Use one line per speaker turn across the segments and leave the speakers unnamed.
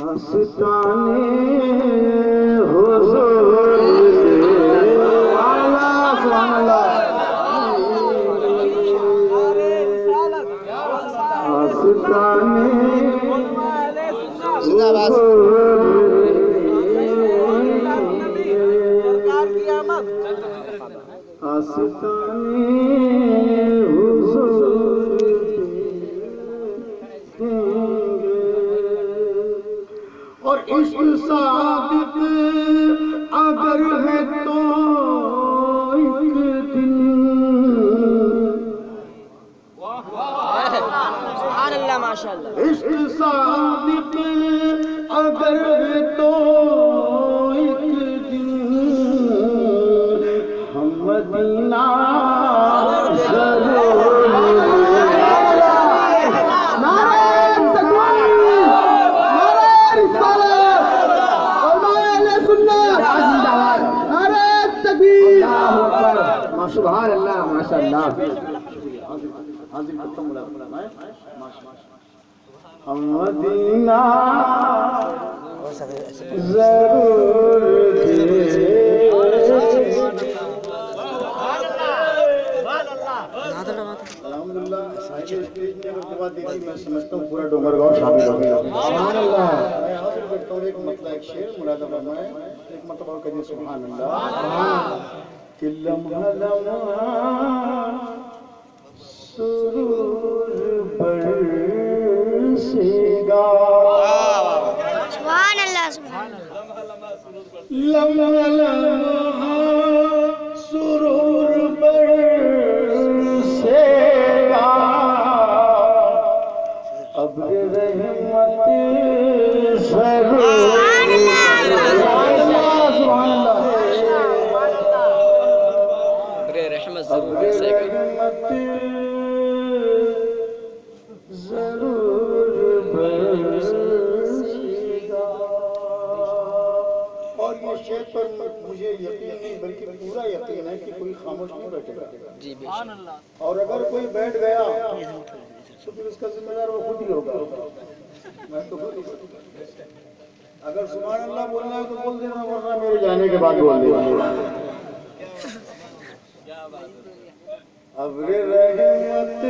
مستانے حضور سبحان اللہ مستانے اور عشق صادق اگر ہے تو ایک دن
سبحان اللہ ماشاءاللہ
عشق صادق اگر ہے تو ایک دن ہم مدینہ ضرور سبحان اللہ ماشاءاللہ ہم مدینہ ضرور الحمدللہ میں سمجھتا ہوں پورا ڈونگرگاؤں شامل ہو گیا سبحان اللہ میں حاضر بیٹھتا ہوں ایک مطلع ایک شعر مراد فرمائے ایک مرتبہ کہیے سبحان اللہ کہ لمحہ لمحہ سرور برسے گا
سبحان اللہ سبحان اللہ
لمحہ لمحہ سرور برسے گا ابر رحمت ضرور
سبحان اللہ
سبحان اللہ
رحمت ضرور برسے گا
ضرور برسے گا اور یہ شعر پر مجھے یقین نہیں بلکہ پورا یقین ہے کہ کوئی خاموش نہیں بیٹھے گا
جی بے شک
اور اگر کوئی بیٹھ گیا تو پھر اس کا ذمہ دار وہ خود ہی ہوگا میں تو خود ہی اگر سبحان اللہ بولنا ہے تو بول دینا ورنہ میرے جانے کے بعد بول دینا ابر رحمت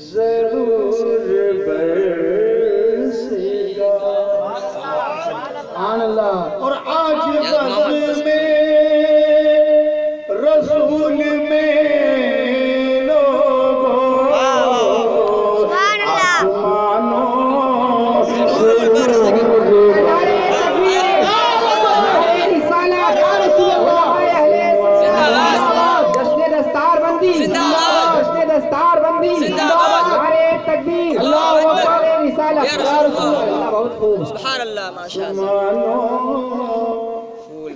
ضرور برسے گا سبحان اللہ اور آج بس میں رسول میں
سبحان اللہ ماشاءاللہ
پھول